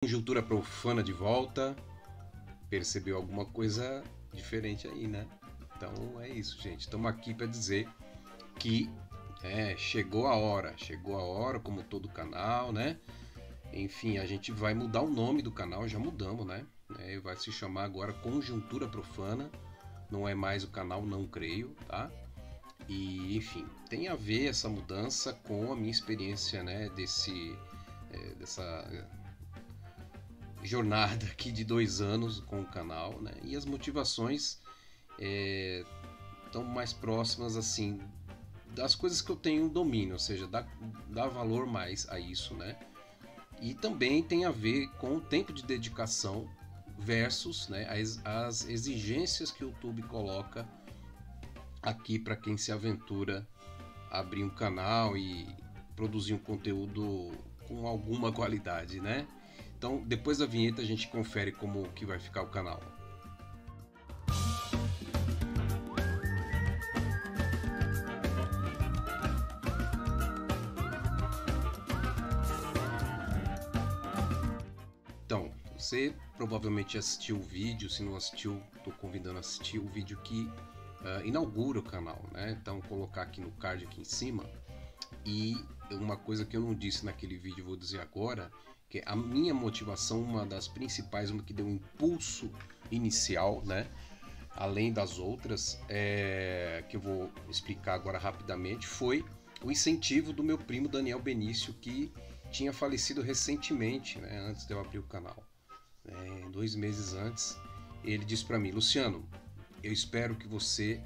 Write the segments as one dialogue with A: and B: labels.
A: Conjuntura profana de volta. Percebeu alguma coisa diferente aí, né? Então é isso, gente. Estamos aqui para dizer que chegou a hora, como todo canal, né? Enfim, a gente vai mudar o nome do canal, já mudamos, né? Vai se chamar agora Conjuntura Profana, não é mais o canal Não Creio, tá? E enfim, tem a ver essa mudança com a minha experiência, né? Dessa jornada aqui de 2 anos com o canal, né? E as motivações estão mais próximas assim das coisas que eu tenho domínio, ou seja, dá valor mais a isso, né? E também tem a ver com o tempo de dedicação versus, né, as exigências que o YouTube coloca aqui para quem se aventura a abrir um canal e produzir um conteúdo com alguma qualidade, né? Então, depois da vinheta a gente confere como que vai ficar o canal. Então, você provavelmente assistiu o vídeo, se não assistiu, estou convidando a assistir o vídeo que inaugura o canal, né? Então, vou colocar aqui no card aqui em cima. E uma coisa que eu não disse naquele vídeo, vou dizer agora, que a minha motivação, uma das principais, uma que deu um impulso inicial, né? Além das outras, que eu vou explicar agora rapidamente, foi o incentivo do meu primo Daniel Benício, que tinha falecido recentemente, né, antes de eu abrir o canal. 2 meses antes, ele disse para mim: Luciano, eu espero que você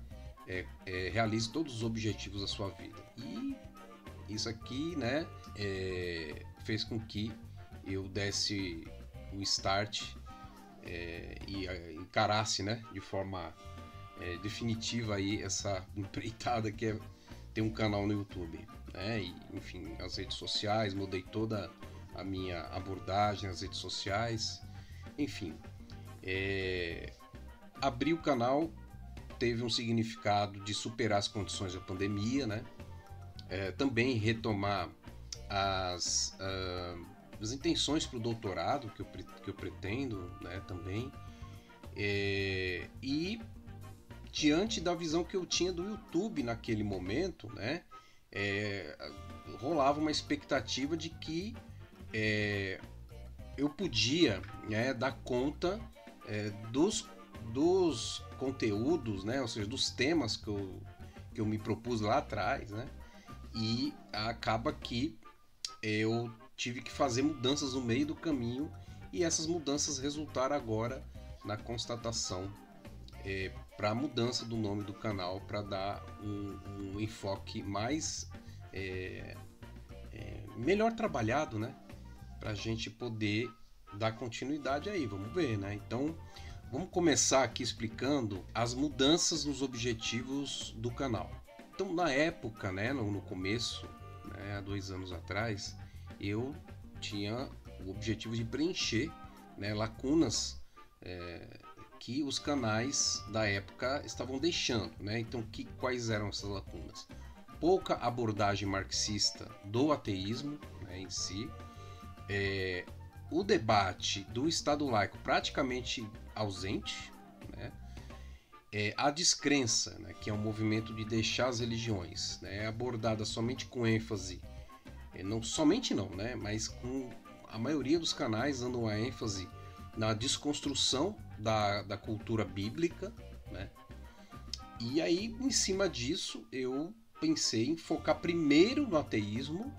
A: realize todos os objetivos da sua vida. E isso aqui, né, fez com que eu desse o start e encarasse, né, de forma definitiva aí essa empreitada que é ter um canal no YouTube, né? E, enfim, as redes sociais, mudei toda a minha abordagem nas redes sociais, enfim, abrir o canal teve um significado de superar as condições da pandemia, né? Também retomar as intenções para o doutorado que eu pretendo, né, também, e diante da visão que eu tinha do YouTube naquele momento, né, rolava uma expectativa de que eu podia, né, dar conta dos conteúdos, né, ou seja, dos temas que eu me propus lá atrás, né, e acaba que eu tive que fazer mudanças no meio do caminho, e essas mudanças resultaram agora na constatação para a mudança do nome do canal, para dar um enfoque mais melhor trabalhado, né, para a gente poder dar continuidade aí. Vamos ver, né? Então vamos começar aqui explicando as mudanças nos objetivos do canal. Então, na época, né, no começo, né, há 2 anos atrás, eu tinha o objetivo de preencher, né, lacunas que os canais da época estavam deixando, né? Então, quais eram essas lacunas? Pouca abordagem marxista do ateísmo, né, em si, o debate do Estado laico praticamente ausente, né? A descrença, né, que é um movimento de deixar as religiões, né, abordada somente com ênfase, não somente não, né, mas com a maioria dos canais dando a ênfase na desconstrução da cultura bíblica, né? E aí, em cima disso, eu pensei em focar primeiro no ateísmo,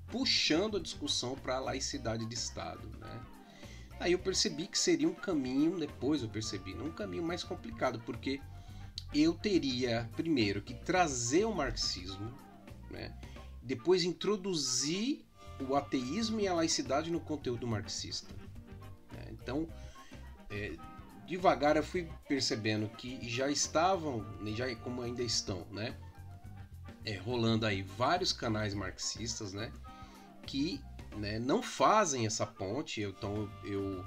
A: puxando a discussão para a laicidade de Estado, né? Aí eu percebi que seria um caminho, depois eu percebi, um caminho mais complicado, porque eu teria primeiro que trazer o marxismo, né? Depois introduzir o ateísmo e a laicidade no conteúdo marxista. Então, devagar eu fui percebendo que já estavam, já como ainda estão, né, rolando aí vários canais marxistas, né, que, né, não fazem essa ponte. Então eu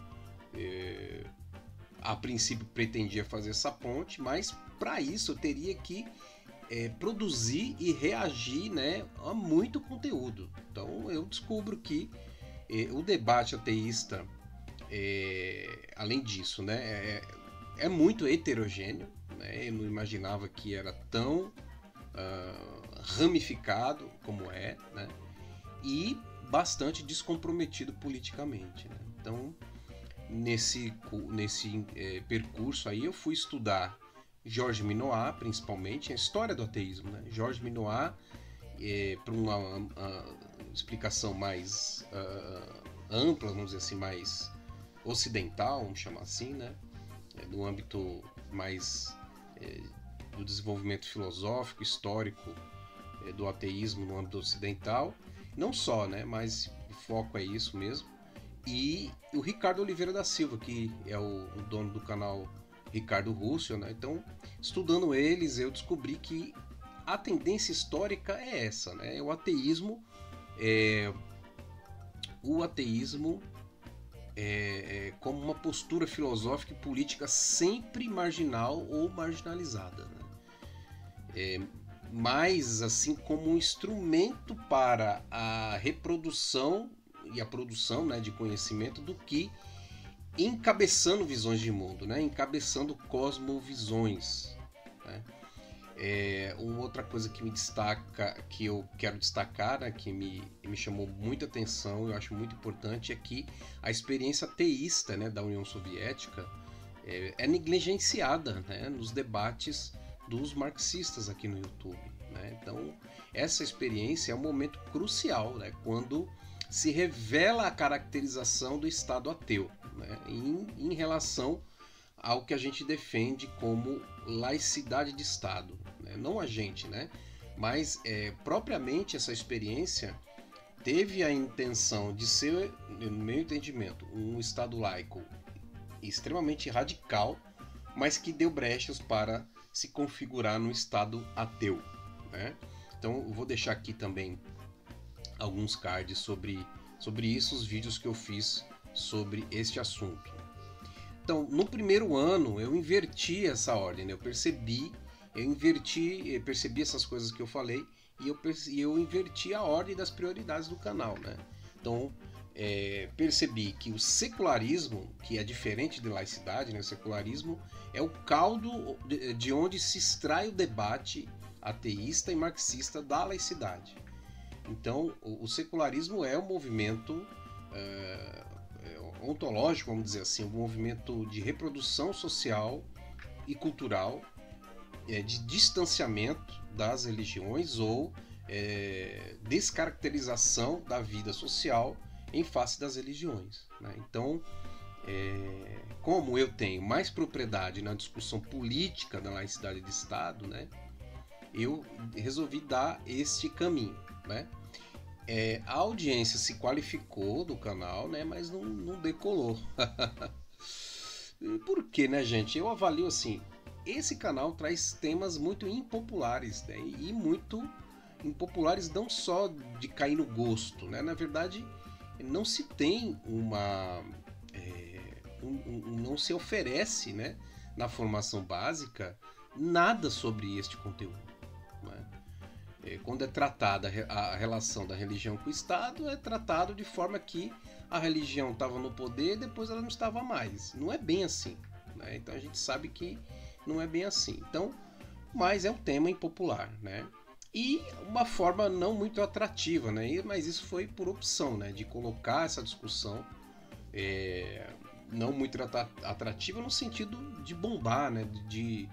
A: a princípio pretendia fazer essa ponte, mas para isso eu teria que produzir e reagir, né, a muito conteúdo. Então eu descubro que o debate ateísta além disso, né, é muito heterogêneo, né? Eu não imaginava que era tão ramificado como é, né? E bastante descomprometido politicamente, né? Então, nesse percurso aí, eu fui estudar Georges Minoir, principalmente, a história do ateísmo, né? Georges Minoir, para uma explicação mais ampla, vamos dizer assim, mais ocidental, vamos chamar assim, né? No âmbito mais do desenvolvimento filosófico, histórico do ateísmo no âmbito ocidental. Não só, né? Mas o foco é isso mesmo. E o Ricardo Oliveira da Silva, que é o dono do canal Ricardo Russell, né? Então, estudando eles, eu descobri que a tendência histórica é essa, né? O ateísmo como uma postura filosófica e política sempre marginal ou marginalizada, né? Mas assim como um instrumento para a reprodução e a produção, né, de conhecimento, do que encabeçando visões de mundo, né? Encabeçando cosmovisões, né? Uma outra coisa que me destaca, que eu quero destacar, né, que me chamou muita atenção, eu acho muito importante, é que a experiência teísta, né, da União Soviética é negligenciada, né, nos debates dos marxistas aqui no YouTube, né? Então, essa experiência é um momento crucial, né, quando se revela a caracterização do Estado ateu, né, em relação ao que a gente defende como laicidade de Estado, né? Não a gente, né? Mas propriamente essa experiência teve a intenção de ser, no meu entendimento, um Estado laico extremamente radical, mas que deu brechas para se configurar no Estado ateu, né? Então eu vou deixar aqui também alguns cards sobre isso, os vídeos que eu fiz sobre este assunto. Então, no primeiro ano, eu inverti essa ordem, né? Eu percebi essas coisas que eu falei e eu inverti a ordem das prioridades do canal, né? Então, percebi que o secularismo, que é diferente de laicidade, né? O secularismo é o caldo de onde se extrai o debate ateísta e marxista da laicidade. Então, o secularismo é um movimento ontológico, vamos dizer assim, um movimento de reprodução social e cultural, de distanciamento das religiões ou descaracterização da vida social em face das religiões, né? Então, como eu tenho mais propriedade na discussão política da laicidade de Estado, né, eu resolvi dar este caminho, né? A audiência se qualificou do canal, né, mas não decolou. Por quê, né, gente? Eu avalio assim, esse canal traz temas muito impopulares, né, e muito impopulares não só de cair no gosto, né? Na verdade, não se tem não se oferece, né, na formação básica nada sobre este conteúdo, né? Quando é tratada a relação da religião com o Estado, é tratado de forma que a religião estava no poder e depois ela não estava mais. Não é bem assim, né? Então a gente sabe que não é bem assim. Então, mas é um tema impopular, né? E uma forma não muito atrativa, né? Mas isso foi por opção, né? De colocar essa discussão não muito atrativa no sentido de bombar, né? De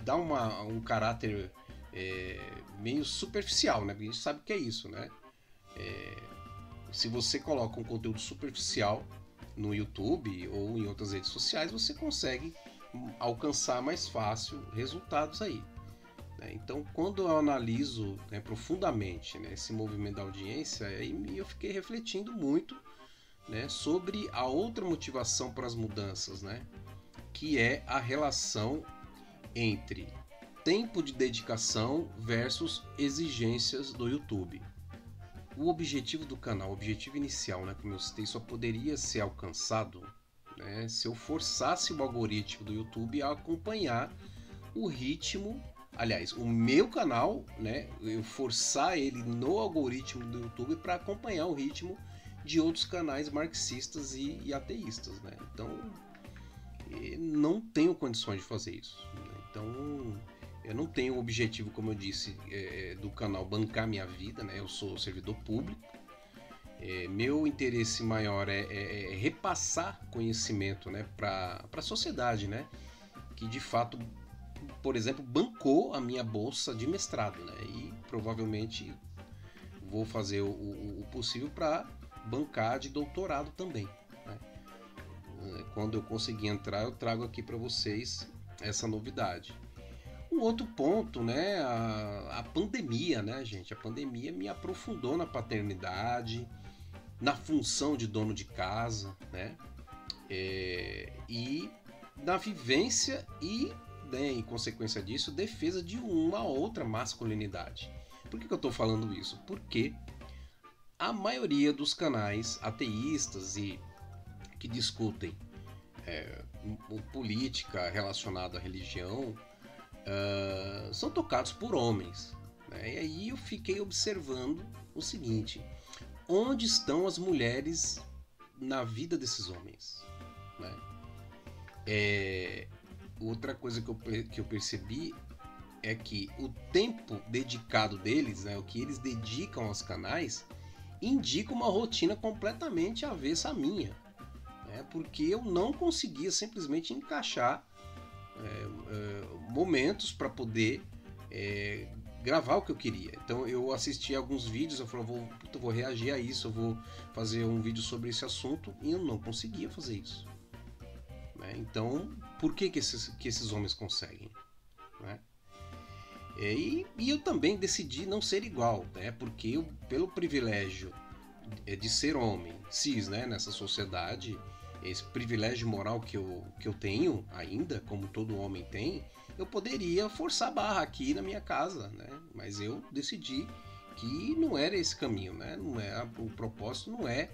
A: dar um caráter meio superficial, né? Porque a gente sabe que é isso, né? Se você coloca um conteúdo superficial no YouTube ou em outras redes sociais, você consegue alcançar mais fácil resultados aí, né? Então, quando eu analiso, né, profundamente, né, esse movimento da audiência, aí eu fiquei refletindo muito, né, sobre a outra motivação para as mudanças, né, que é a relação entre tempo de dedicação versus exigências do YouTube. O objetivo do canal, o objetivo inicial, né, como eu citei, só poderia ser alcançado, né, se eu forçasse o algoritmo do YouTube a acompanhar o ritmo, aliás, o meu canal, né, eu forçar ele no algoritmo do YouTube para acompanhar o ritmo de outros canais marxistas e ateístas, né? Então, não tenho condições de fazer isso, né? Então, eu não tenho o objetivo, como eu disse, do canal bancar minha vida, né? Eu sou servidor público. Meu interesse maior é repassar conhecimento, né, para a sociedade, né? Que de fato, por exemplo, bancou a minha bolsa de mestrado, né? E provavelmente vou fazer o possível para bancar de doutorado também, né? Quando eu conseguir entrar, eu trago aqui para vocês essa novidade. Um outro ponto, né, a pandemia, né, gente? A pandemia me aprofundou na paternidade, na função de dono de casa, né? E na vivência e, né, em consequência disso, defesa de uma outra masculinidade. Por que eu estou falando isso? Porque a maioria dos canais ateístas e que discutem política relacionada à religião são tocados por homens, né? E aí eu fiquei observando o seguinte: onde estão as mulheres na vida desses homens, né? Outra coisa que eu percebi é que o tempo dedicado deles, né, o que eles dedicam aos canais, indica uma rotina completamente avessa à minha, né? Porque eu não conseguia simplesmente encaixar momentos para poder gravar o que eu queria. Então eu assisti alguns vídeos, eu falei, vou reagir a isso, eu vou fazer um vídeo sobre esse assunto, e eu não conseguia fazer isso, né? Então, por que esses homens conseguem, né? E eu também decidi não ser igual, né? Porque eu, pelo privilégio de ser homem, cis, né, nessa sociedade, esse privilégio moral que eu tenho ainda, como todo homem tem, eu poderia forçar a barra aqui na minha casa, né? Mas eu decidi que não era esse caminho, né? O propósito não é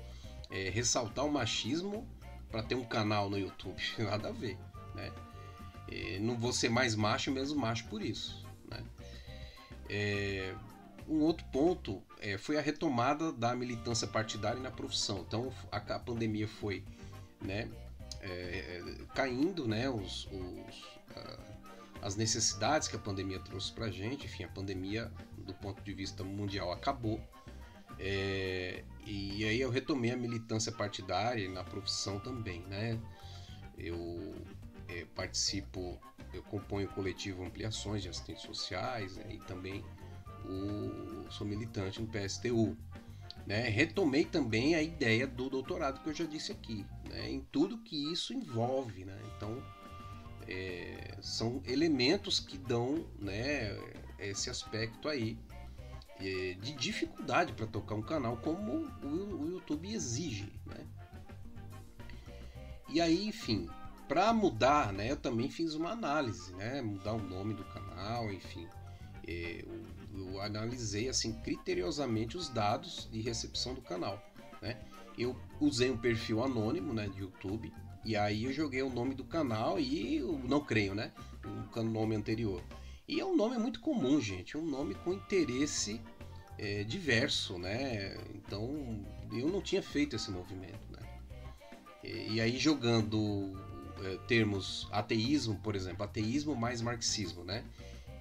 A: ressaltar o machismo para ter um canal no YouTube, nada a ver, né? Não vou ser mais macho, mesmo macho por isso, né? Um outro ponto foi a retomada da militância partidária na profissão. Então a pandemia foi, né, caindo, né, as necessidades que a pandemia trouxe pra gente. Enfim, a pandemia, do ponto de vista mundial, acabou. E aí eu retomei a militância partidária na profissão também, né? Eu participo, eu componho o coletivo Ampliações de Assistentes Sociais, né, e também sou militante no PSTU, né? Retomei também a ideia do doutorado que eu já disse aqui, né, em tudo que isso envolve, né? Então são elementos que dão, né, esse aspecto aí de dificuldade para tocar um canal como o YouTube exige, né? E aí, enfim, para mudar, né, eu também fiz uma análise, né, mudar o nome do canal, enfim, eu analisei assim criteriosamente os dados de recepção do canal, né? Eu usei um perfil anônimo, né, de YouTube, e aí eu joguei o nome do canal e eu não creio, né, o nome anterior. E é um nome muito comum, gente, é um nome com interesse diverso, né? Então eu não tinha feito esse movimento, né? E aí jogando termos ateísmo, por exemplo, ateísmo mais marxismo, né,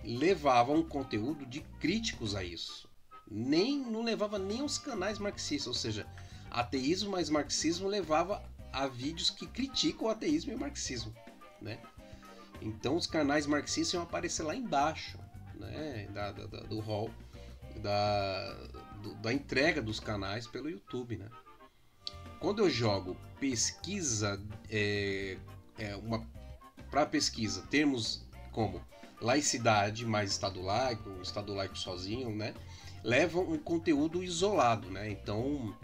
A: levava um conteúdo de críticos a isso. Não levava nem os canais marxistas, ou seja, ateísmo mais marxismo levava a vídeos que criticam o ateísmo e o marxismo, né? Então os canais marxistas iam aparecer lá embaixo, né, do hall da entrega dos canais pelo YouTube, né? Quando eu jogo pesquisa para pesquisa termos como laicidade mais Estado laico sozinho, né, levam um conteúdo isolado, né? Então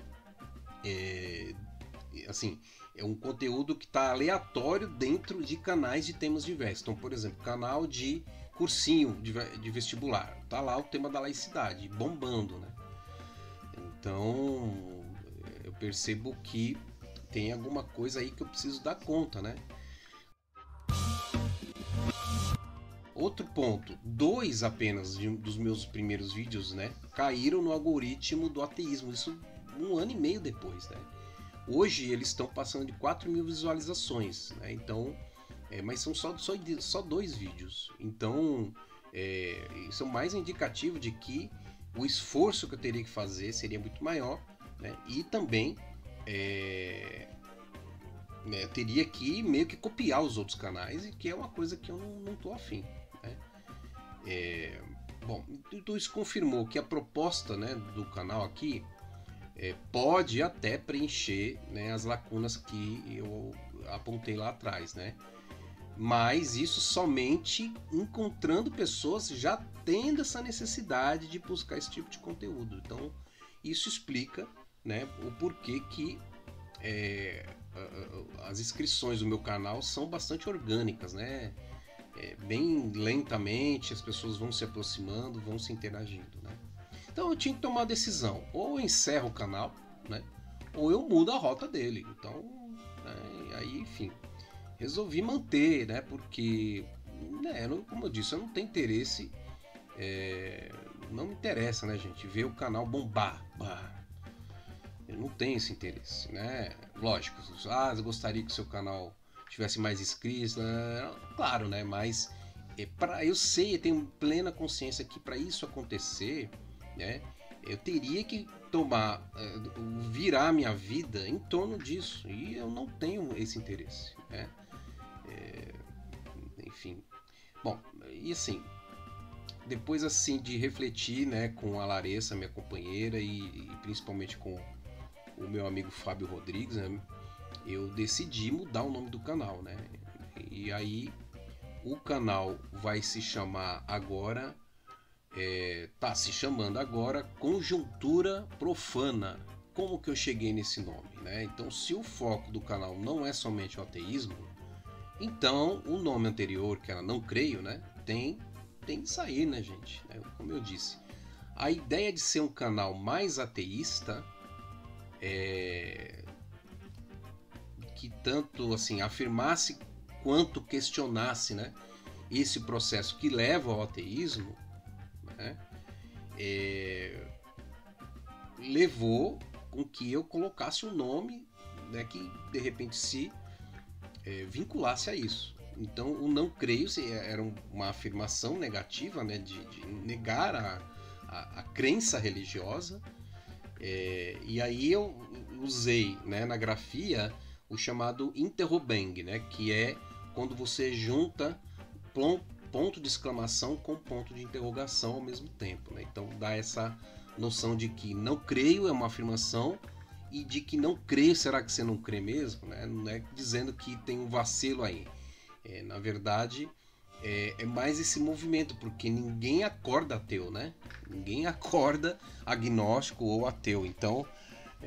A: assim, é um conteúdo que está aleatório dentro de canais de temas diversos. Então, por exemplo, canal de cursinho de vestibular, tá lá o tema da laicidade bombando, né? Então eu percebo que tem alguma coisa aí que eu preciso dar conta, né? Outro ponto, 2 apenas dos meus primeiros vídeos, né, caíram no algoritmo do ateísmo. Isso um ano e meio depois, né? Hoje eles estão passando de 4.000 visualizações, né? Então, mas são só 2 vídeos. Então, isso é mais indicativo de que o esforço que eu teria que fazer seria muito maior, né? E também teria que meio que copiar os outros canais, e que é uma coisa que eu não tô afim, né? Bom, então isso confirmou que a proposta, né, do canal aqui pode até preencher, né, as lacunas que eu apontei lá atrás, né? Mas isso somente encontrando pessoas já tendo essa necessidade de buscar esse tipo de conteúdo. Então isso explica, né, o porquê que as inscrições do meu canal são bastante orgânicas, né? Bem lentamente as pessoas vão se aproximando, vão se interagindo, né? Então eu tinha que tomar uma decisão: ou eu encerro o canal, né, ou eu mudo a rota dele. Então, aí, enfim, resolvi manter, né, porque, né, como eu disse, eu não tenho interesse, não me interessa, né, gente, ver o canal bombar. Eu não tenho esse interesse, né? Lógico, eu gostaria que o seu canal tivesse mais inscritos, né? Claro, né? Mas eu sei, eu tenho plena consciência que para isso acontecer, né, eu teria que virar a minha vida em torno disso, e eu não tenho esse interesse, né? Enfim, bom, e assim, depois assim de refletir, né, com a Larissa, minha companheira, e principalmente com o meu amigo Fábio Rodrigues, né, eu decidi mudar o nome do canal, né? E aí o canal vai se chamar agora, tá se chamando agora Conjuntura Profana. Como que eu cheguei nesse nome, né? Então, se o foco do canal não é somente o ateísmo, então o nome anterior, que era Não Creio, né, tem que sair, né, gente? Como eu disse, a ideia de ser um canal mais ateísta, que tanto assim afirmasse quanto questionasse, né, esse processo que leva ao ateísmo, né, levou com que eu colocasse um nome, né, que de repente se vinculasse a isso. Então, o Não Creio era uma afirmação negativa, né, de negar a crença religiosa. E aí eu usei, né, na grafia o chamado interrobang, né, que é quando você junta ponto de exclamação com ponto de interrogação ao mesmo tempo, né? Então dá essa noção de que não creio é uma afirmação, e de que não creio, será que você não crê mesmo, né? Não é dizendo que tem um vacilo aí. Na verdade, é mais esse movimento, porque ninguém acorda ateu, né? Ninguém acorda agnóstico ou ateu. Então,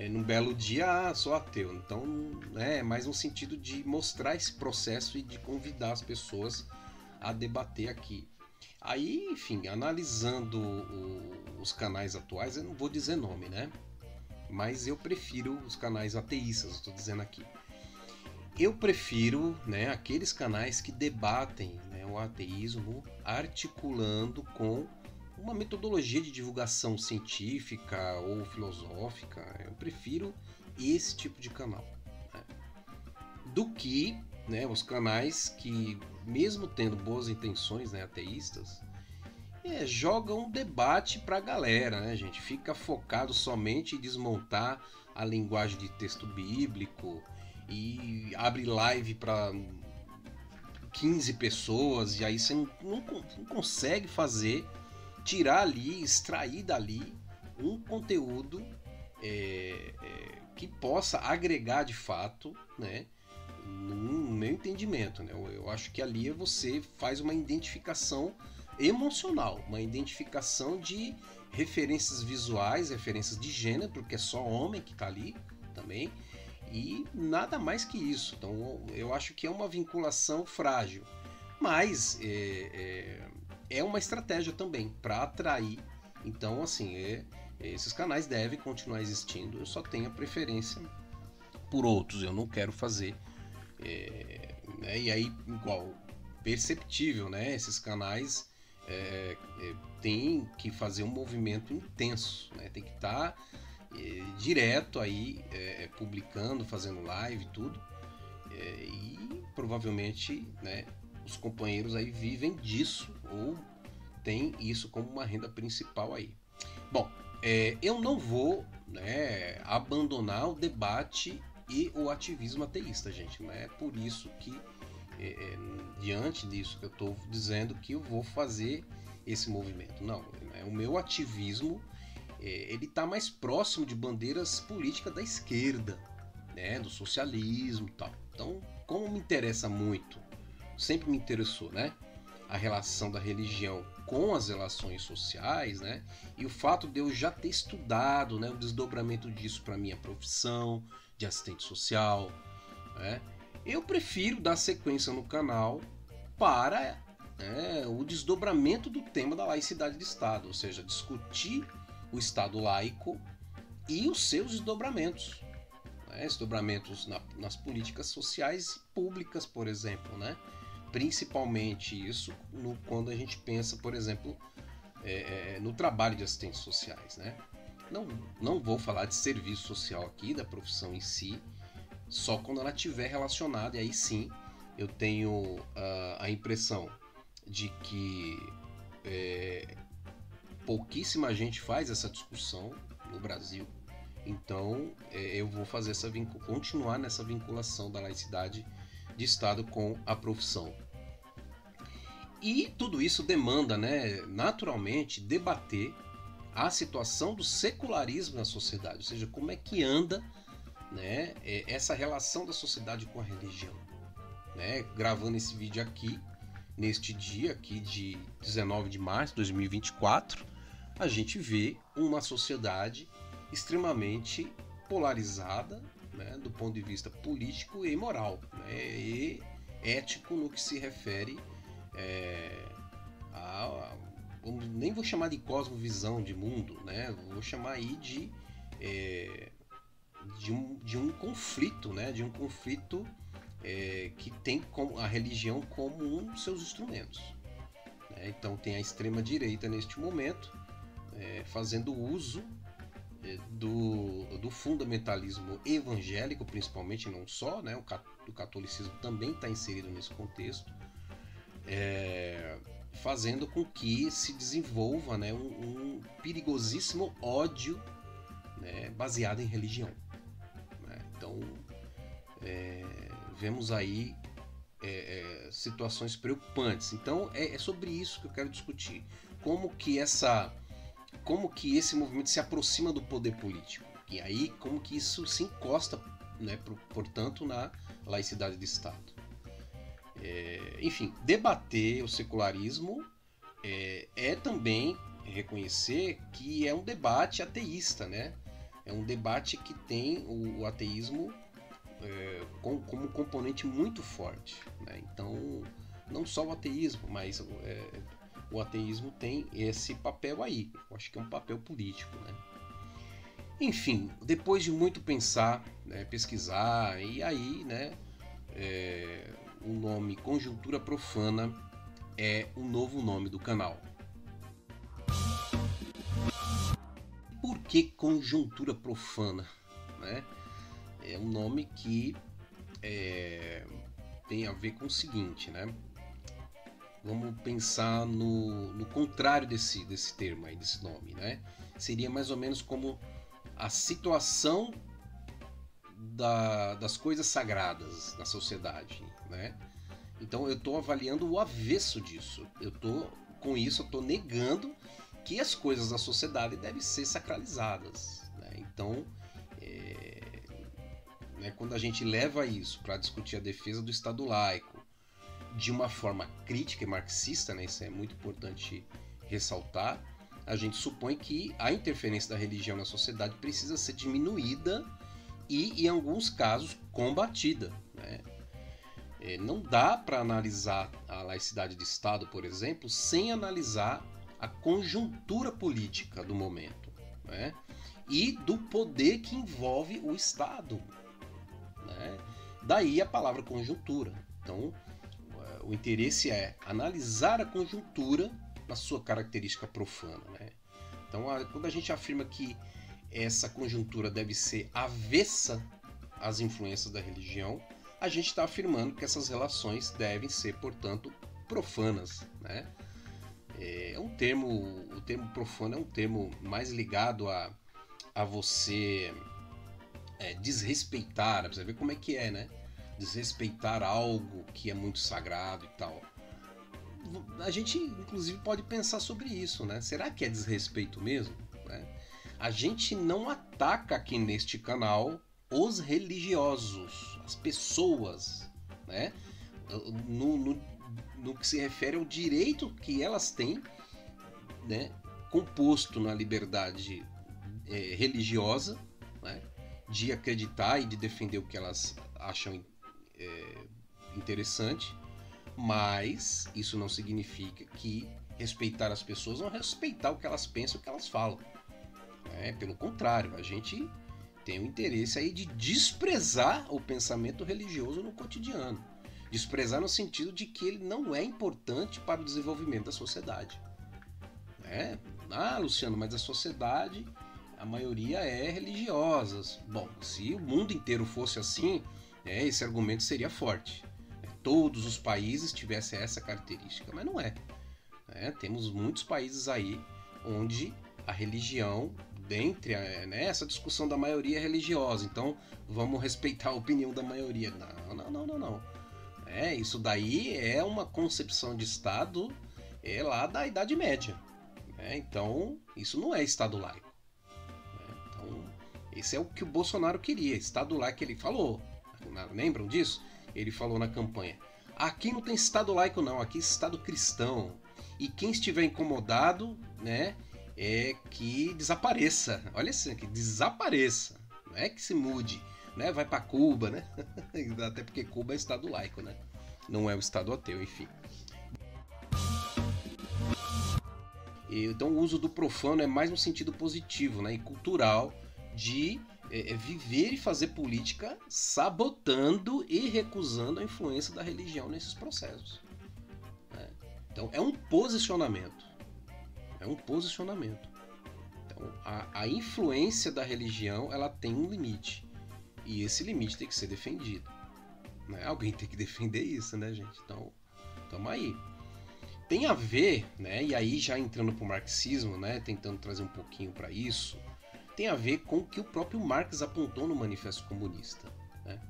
A: num belo dia, sou ateu. Então, é mais um sentido de mostrar esse processo e de convidar as pessoas a debater aqui. Aí, enfim, analisando os canais atuais, eu não vou dizer nome, né? Mas eu prefiro os canais ateístas, estou dizendo aqui. Eu prefiro, né, aqueles canais que debatem, né, o ateísmo articulando com uma metodologia de divulgação científica ou filosófica. Eu prefiro esse tipo de canal, né, do que, né, os canais que, mesmo tendo boas intenções, né, ateístas, jogam um debate pra galera, né, gente? Fica focado somente em desmontar a linguagem de texto bíblico e abre live para 15 pessoas, e aí você não consegue tirar ali, extrair dali um conteúdo que possa agregar de fato, né, no meu entendimento, né? Eu acho que ali você faz uma identificação emocional, uma identificação de referências visuais, referências de gênero, porque é só homem que está ali também, e nada mais que isso. Então eu acho que é uma vinculação frágil, mas é uma estratégia também para atrair. Então, assim, esses canais devem continuar existindo. Eu só tenho a preferência por outros, eu não quero fazer, né? E aí, igual, perceptível, né? Esses canais têm que fazer um movimento intenso, né? Tem que estar direto aí, publicando, fazendo live e tudo. E provavelmente, né, os companheiros aí vivem disso ou tem isso como uma renda principal aí. Bom, eu não vou, né, abandonar o debate e o ativismo ateísta, gente. Não é por isso que, diante disso que eu estou dizendo, que eu vou fazer esse movimento. Não, né, o meu ativismo ele está mais próximo de bandeiras políticas da esquerda, né, do socialismo e tal. Então, como me interessa muito, sempre me interessou, né, a relação da religião com as relações sociais, né, e o fato de eu já ter estudado, né, o desdobramento disso para minha profissão de assistente social, né, eu prefiro dar sequência no canal para o desdobramento do tema da laicidade de Estado, ou seja, discutir o Estado laico e os seus desdobramentos. Desdobramentos nas políticas sociais e públicas, por exemplo, né? Principalmente isso quando a gente pensa, por exemplo, no trabalho de assistentes sociais, né? Não vou falar de serviço social aqui, da profissão em si, só quando ela estiver relacionada, e aí sim eu tenho a impressão de que pouquíssima gente faz essa discussão no Brasil. Então eu vou fazer continuar nessa vinculação da laicidade de Estado com a profissão. E tudo isso demanda, né, naturalmente, debater a situação do secularismo na sociedade, ou seja, como é que anda, né, essa relação da sociedade com a religião. Né? Gravando esse vídeo aqui, neste dia aqui de 19 de março de 2024, a gente vê uma sociedade extremamente polarizada, né, do ponto de vista político e moral, né, e ético no que se refere nem vou chamar de cosmovisão de mundo, né, vou chamar aí de um conflito, né, de um conflito que tem a religião como um dos seus instrumentos. Né? Então tem a extrema direita neste momento fazendo uso do fundamentalismo evangélico, principalmente, não só, né? O catolicismo também está inserido nesse contexto, fazendo com que se desenvolva, né, um perigosíssimo ódio, né, baseado em religião. Né? Então, vemos aí situações preocupantes. Então, é sobre isso que eu quero discutir. Como que esse movimento se aproxima do poder político. E aí, como que isso se encosta, né, portanto, na laicidade de Estado. Enfim, debater o secularismo é também reconhecer que é um debate ateísta, né? É um debate que tem o ateísmo como um componente muito forte. Né? Então, não só o ateísmo, mas o ateísmo tem esse papel aí. Eu acho que é um papel político, né? Enfim, depois de muito pensar, né, pesquisar, e aí, né, o nome Conjuntura Profana é o novo nome do canal. Por que Conjuntura Profana? Né? É um nome que tem a ver com o seguinte, né? Vamos pensar no contrário desse termo aí, desse nome, né? Seria mais ou menos como a situação das coisas sagradas na sociedade, né? Então eu estou avaliando o avesso disso. Com isso eu estou negando que as coisas da sociedade devem ser sacralizadas. Né? Então, né, quando a gente leva isso para discutir a defesa do Estado laico de uma forma crítica e marxista, né, isso é muito importante ressaltar, a gente supõe que a interferência da religião na sociedade precisa ser diminuída e, em alguns casos, combatida. Né? Não dá para analisar a laicidade de Estado, por exemplo, sem analisar a conjuntura política do momento, né? E do poder que envolve o Estado. Né? Daí a palavra conjuntura. Então, o interesse é analisar a conjuntura na sua característica profana. Né? Então, quando a gente afirma que essa conjuntura deve ser avessa às influências da religião, a gente está afirmando que essas relações devem ser, portanto, profanas, né? O termo profano é um termo mais ligado a você desrespeitar, pra você ver como é que é, né? Desrespeitar algo que é muito sagrado e tal. A gente, inclusive, pode pensar sobre isso, né? Será que é desrespeito mesmo? Né? A gente não ataca aqui neste canal os religiosos, as pessoas, né? No que se refere ao direito que elas têm, né? Composto na liberdade religiosa, né? De acreditar e de defender o que elas acham interessante, mas isso não significa que respeitar as pessoas não respeitar o que elas pensam, o que elas falam. Pelo contrário, a gente tem o interesse aí de desprezar o pensamento religioso no cotidiano. Desprezar no sentido de que ele não é importante para o desenvolvimento da sociedade. Luciano, mas a sociedade, a maioria é religiosa. Bom, se o mundo inteiro fosse assim, esse argumento seria forte. Todos os países tivessem essa característica, mas não é. Temos muitos países aí onde a religião, dentre essa discussão da maioria religiosa, então vamos respeitar a opinião da maioria. Não. Isso daí é uma concepção de Estado lá da Idade Média. Então, isso não é Estado laico. Então, esse é o que o Bolsonaro queria, Estado laico, ele falou. Lembram disso? Ele falou na campanha: aqui não tem Estado laico não, aqui é Estado cristão. E quem estiver incomodado, né, que desapareça. Olha assim, que desapareça. Não é que se mude, né? Vai para Cuba, né? Até porque Cuba é Estado laico, né? Não é o Estado ateu, enfim. Então o uso do profano é mais no sentido positivo, né, e cultural de viver e fazer política sabotando e recusando a influência da religião nesses processos. Então é um posicionamento. Então a influência da religião, ela tem um limite. E esse limite tem que ser defendido. Alguém tem que defender isso, né, gente? Então, tamo aí. Tem a ver, né, e aí já entrando pro marxismo, né, tentando trazer um pouquinho para isso, tem a ver com o que o próprio Marx apontou no Manifesto Comunista, né?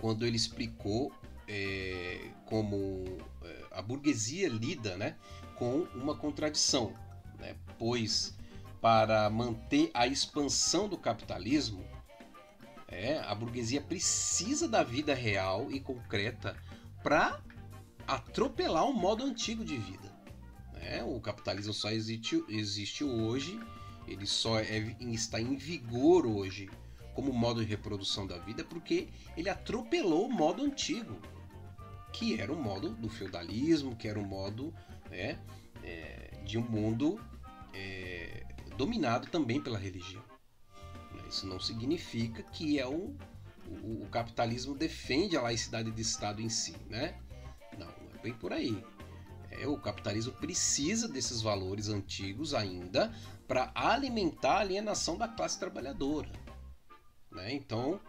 A: Quando ele explicou como a burguesia lida, né, com uma contradição, né? Pois para manter a expansão do capitalismo, a burguesia precisa da vida real e concreta para atropelar o modo antigo de vida. O capitalismo só existe hoje, ele só está em vigor hoje como modo de reprodução da vida porque ele atropelou o modo antigo, que era o modo do feudalismo, que era o modo de um mundo dominado também pela religião. Isso não significa que o capitalismo defende a laicidade de Estado em si, né? Não é bem por aí. O capitalismo precisa desses valores antigos ainda para alimentar a alienação da classe trabalhadora. Então,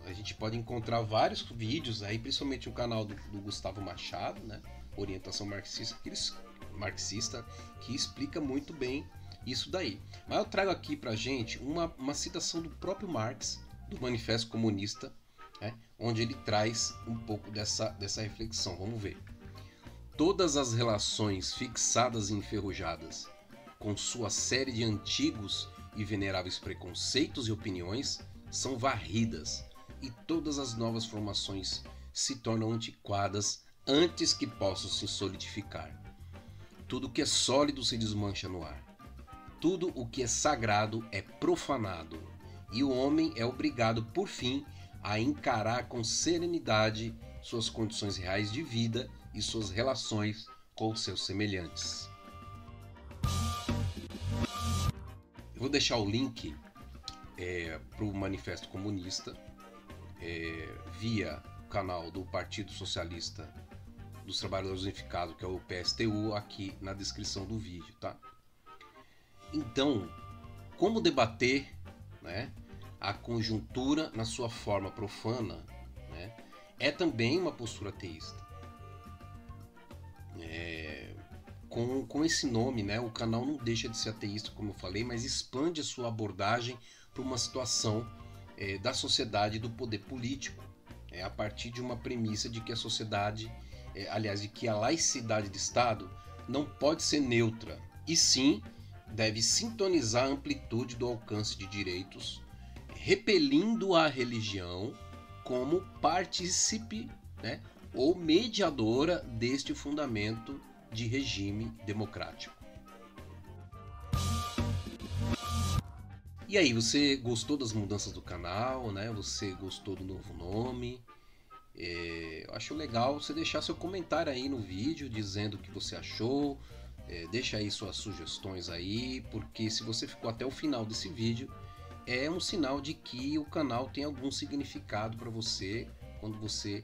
A: a gente pode encontrar vários vídeos aí, principalmente no canal do Gustavo Machado, né? Orientação marxista, que explica muito bem isso daí. Mas eu trago aqui pra gente uma citação do próprio Marx, do Manifesto Comunista, onde ele traz um pouco dessa reflexão. Vamos ver. Todas as relações fixadas e enferrujadas, com sua série de antigos e veneráveis preconceitos e opiniões, são varridas, e todas as novas formações se tornam antiquadas antes que possam se solidificar. Tudo que é sólido se desmancha no ar. Tudo o que é sagrado é profanado, e o homem é obrigado, por fim, a encarar com serenidade suas condições reais de vida e suas relações com seus semelhantes. Eu vou deixar o link para o Manifesto Comunista via o canal do Partido Socialista dos Trabalhadores Unificados, que é o PSTU, aqui na descrição do vídeo, tá? Então, como debater, né, a conjuntura na sua forma profana, né, é também uma postura ateísta. Com esse nome, né, o canal não deixa de ser ateísta, como eu falei, mas expande a sua abordagem para uma situação da sociedade e do poder político, a partir de uma premissa de que a sociedade, aliás, de que a laicidade de Estado não pode ser neutra, e sim deve sintonizar a amplitude do alcance de direitos, repelindo a religião como partícipe, né, ou mediadora deste fundamento de regime democrático. E aí, você gostou das mudanças do canal, né? Você gostou do novo nome? Eu acho legal você deixar seu comentário aí no vídeo dizendo o que você achou. Deixa aí suas sugestões aí, porque se você ficou até o final desse vídeo, é um sinal de que o canal tem algum significado para você quando você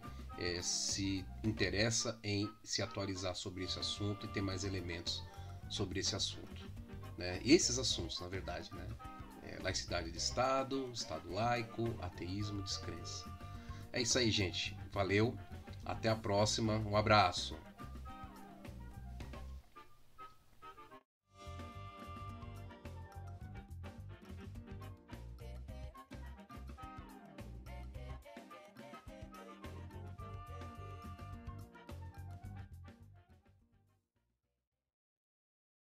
A: se interessa em se atualizar sobre esse assunto e ter mais elementos sobre esse assunto, né? Esses assuntos, na verdade, né? Laicidade de Estado, Estado laico, ateísmo, descrença. É isso aí, gente. Valeu. Até a próxima. Um abraço.